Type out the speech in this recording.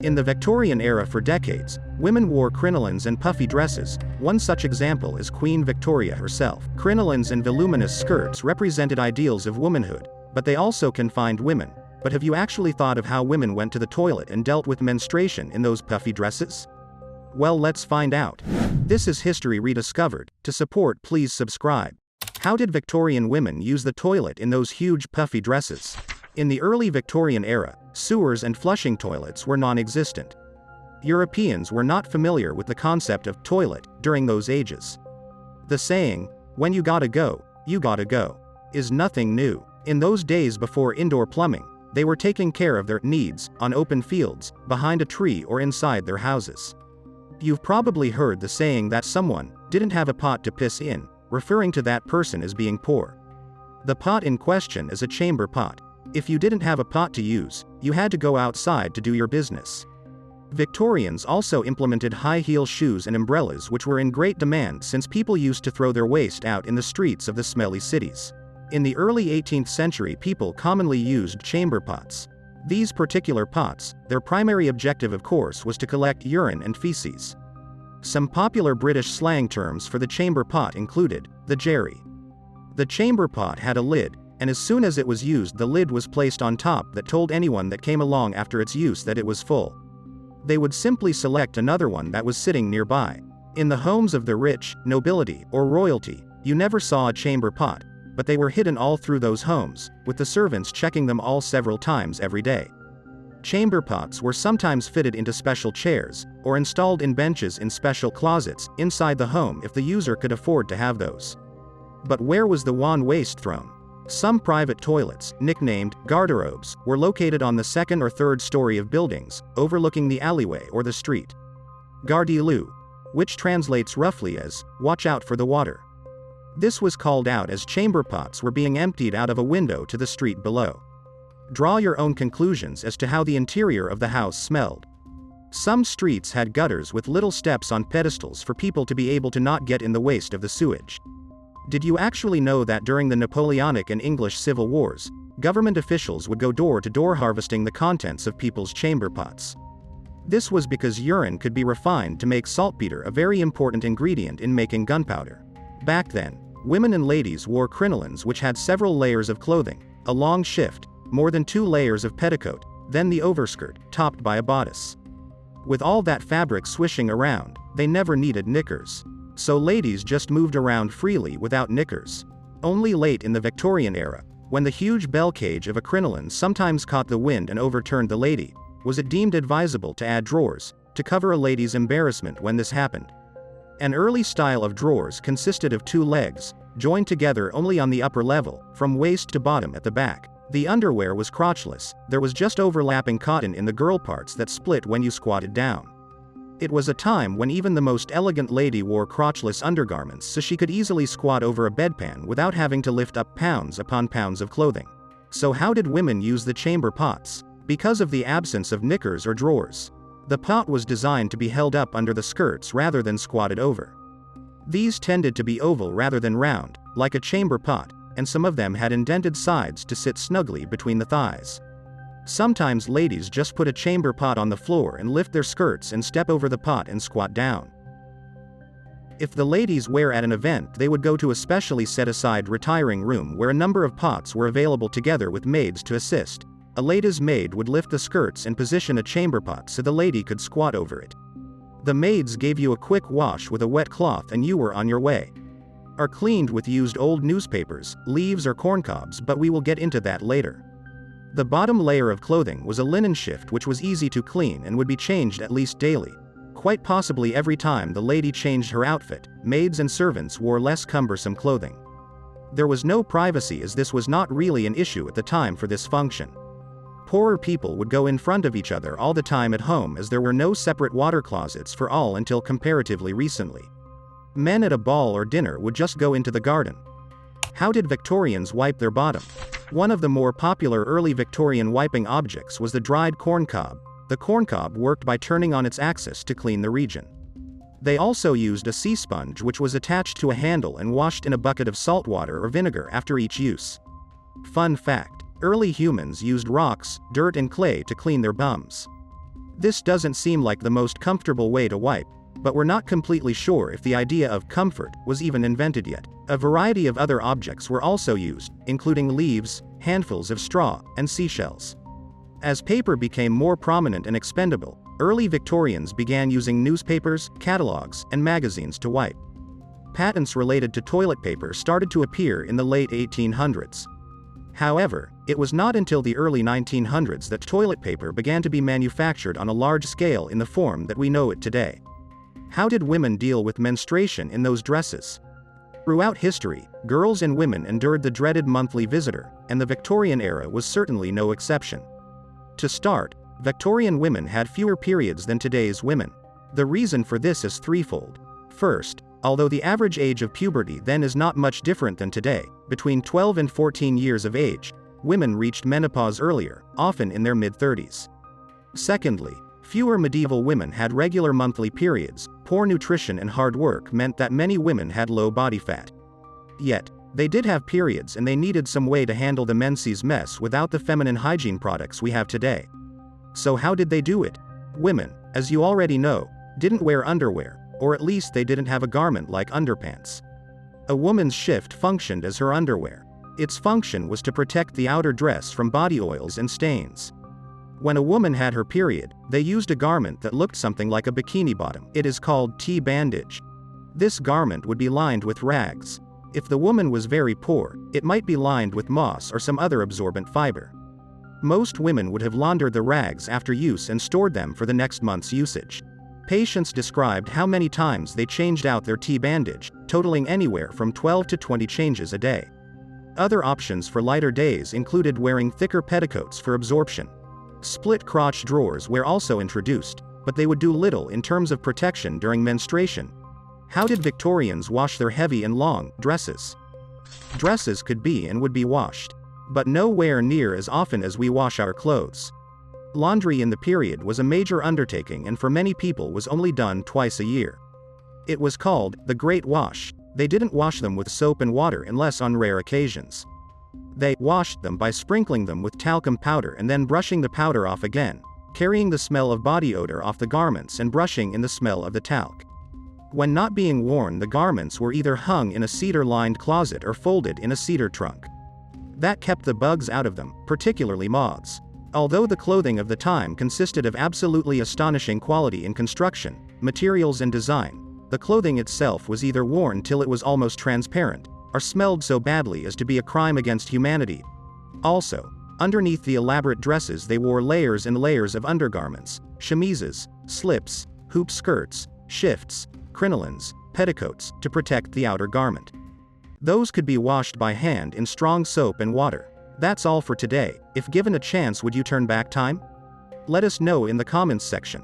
In the Victorian era for decades, women wore crinolines and puffy dresses. One such example is Queen Victoria herself. Crinolines and voluminous skirts represented ideals of womanhood, but they also confined women. But have you actually thought of how women went to the toilet and dealt with menstruation in those puffy dresses? Well, let's find out. This is History Rediscovered. To support, please subscribe. How did Victorian women use the toilet in those huge puffy dresses? In the early Victorian era, sewers and flushing toilets were non-existent. Europeans were not familiar with the concept of toilet during those ages. The saying, "when you gotta go, is nothing new. In those days before indoor plumbing, they were taking care of their needs on open fields, behind a tree, or inside their houses. You've probably heard the saying that someone didn't have a pot to piss in, referring to that person as being poor. The pot in question is a chamber pot. If you didn't have a pot to use, you had to go outside to do your business. Victorians also implemented high-heel shoes and umbrellas, which were in great demand since people used to throw their waste out in the streets of the smelly cities. In the early 18th century, people commonly used chamber pots. These particular pots, their primary objective of course was to collect urine and feces. Some popular British slang terms for the chamber pot included the jerry. The chamber pot had a lid, and as soon as it was used, the lid was placed on top that told anyone that came along after its use that it was full. They would simply select another one that was sitting nearby. In the homes of the rich, nobility, or royalty, you never saw a chamber pot, but they were hidden all through those homes, with the servants checking them all several times every day. Chamber pots were sometimes fitted into special chairs, or installed in benches in special closets inside the home if the user could afford to have those. But where was the wand waste thrown? Some private toilets, nicknamed garderobes, were located on the second or third story of buildings, overlooking the alleyway or the street. Garde-lou, which translates roughly as, watch out for the water. This was called out as chamber pots were being emptied out of a window to the street below. Draw your own conclusions as to how the interior of the house smelled. Some streets had gutters with little steps on pedestals for people to be able to not get in the waste of the sewage. Did you actually know that during the Napoleonic and English Civil Wars, government officials would go door to door harvesting the contents of people's chamber pots? This was because urine could be refined to make saltpeter, a very important ingredient in making gunpowder. Back then, women and ladies wore crinolines, which had several layers of clothing, a long shift, more than 2 layers of petticoat, then the overskirt, topped by a bodice. With all that fabric swishing around, they never needed knickers. So ladies just moved around freely without knickers. Only late in the Victorian era, when the huge bell cage of a crinoline sometimes caught the wind and overturned the lady, was it deemed advisable to add drawers, to cover a lady's embarrassment when this happened. An early style of drawers consisted of 2 legs, joined together only on the upper level, from waist to bottom at the back. The underwear was crotchless, there was just overlapping cotton in the girl parts that split when you squatted down. It was a time when even the most elegant lady wore crotchless undergarments so she could easily squat over a bedpan without having to lift up pounds upon pounds of clothing. So how did women use the chamber pots? Because of the absence of knickers or drawers. The pot was designed to be held up under the skirts rather than squatted over. These tended to be oval rather than round, like a chamber pot, and some of them had indented sides to sit snugly between the thighs. Sometimes ladies just put a chamber pot on the floor and lift their skirts and step over the pot and squat down. If the ladies were at an event, they would go to a specially set-aside retiring room where a number of pots were available together with maids to assist. A lady's maid would lift the skirts and position a chamber pot so the lady could squat over it. The maids gave you a quick wash with a wet cloth and you were on your way. Or cleaned with used old newspapers, leaves or corncobs, but we will get into that later. The bottom layer of clothing was a linen shift which was easy to clean and would be changed at least daily. Quite possibly every time the lady changed her outfit, maids and servants wore less cumbersome clothing. There was no privacy as this was not really an issue at the time for this function. Poorer people would go in front of each other all the time at home as there were no separate water closets for all until comparatively recently. Men at a ball or dinner would just go into the garden. How did Victorians wipe their bottom? One of the more popular early Victorian wiping objects was the dried corncob. The corncob worked by turning on its axis to clean the region. They also used a sea sponge which was attached to a handle and washed in a bucket of salt water or vinegar after each use. Fun fact: early humans used rocks, dirt and clay to clean their bums. This doesn't seem like the most comfortable way to wipe, but we're not completely sure if the idea of comfort was even invented yet. A variety of other objects were also used, including leaves, handfuls of straw, and seashells. As paper became more prominent and expendable, early Victorians began using newspapers, catalogs, and magazines to wipe. Patents related to toilet paper started to appear in the late 1800s. However, it was not until the early 1900s that toilet paper began to be manufactured on a large scale in the form that we know it today. How did women deal with menstruation in those dresses? Throughout history, girls and women endured the dreaded monthly visitor, and the Victorian era was certainly no exception. To start, Victorian women had fewer periods than today's women. The reason for this is threefold. First, although the average age of puberty then is not much different than today, between 12 and 14 years of age, women reached menopause earlier, often in their mid-30s. Secondly, fewer medieval women had regular monthly periods. Poor nutrition and hard work meant that many women had low body fat. Yet, they did have periods and they needed some way to handle the menses mess without the feminine hygiene products we have today. So how did they do it? Women, as you already know, didn't wear underwear, or at least they didn't have a garment like underpants. A woman's shift functioned as her underwear. Its function was to protect the outer dress from body oils and stains. When a woman had her period, they used a garment that looked something like a bikini bottom. It is called tea bandage. This garment would be lined with rags. If the woman was very poor, it might be lined with moss or some other absorbent fiber. Most women would have laundered the rags after use and stored them for the next month's usage. Patients described how many times they changed out their tea bandage, totaling anywhere from 12 to 20 changes a day. Other options for lighter days included wearing thicker petticoats for absorption. Split crotch drawers were also introduced, but they would do little in terms of protection during menstruation. How did Victorians wash their heavy and long dresses? Dresses could be and would be washed, but nowhere near as often as we wash our clothes. Laundry in the period was a major undertaking and for many people was only done twice a year. It was called the Great Wash. They didn't wash them with soap and water unless on rare occasions. They washed them by sprinkling them with talcum powder and then brushing the powder off again, carrying the smell of body odor off the garments and brushing in the smell of the talc. When not being worn, the garments were either hung in a cedar-lined closet or folded in a cedar trunk. That kept the bugs out of them, particularly moths. Although the clothing of the time consisted of absolutely astonishing quality in construction, materials and design, the clothing itself was either worn till it was almost transparent, or smelled so badly as to be a crime against humanity. Also, underneath the elaborate dresses they wore layers and layers of undergarments, chemises, slips, hoop skirts, shifts, crinolines, petticoats, to protect the outer garment. Those could be washed by hand in strong soap and water. That's all for today. If given a chance, would you turn back time? Let us know in the comments section.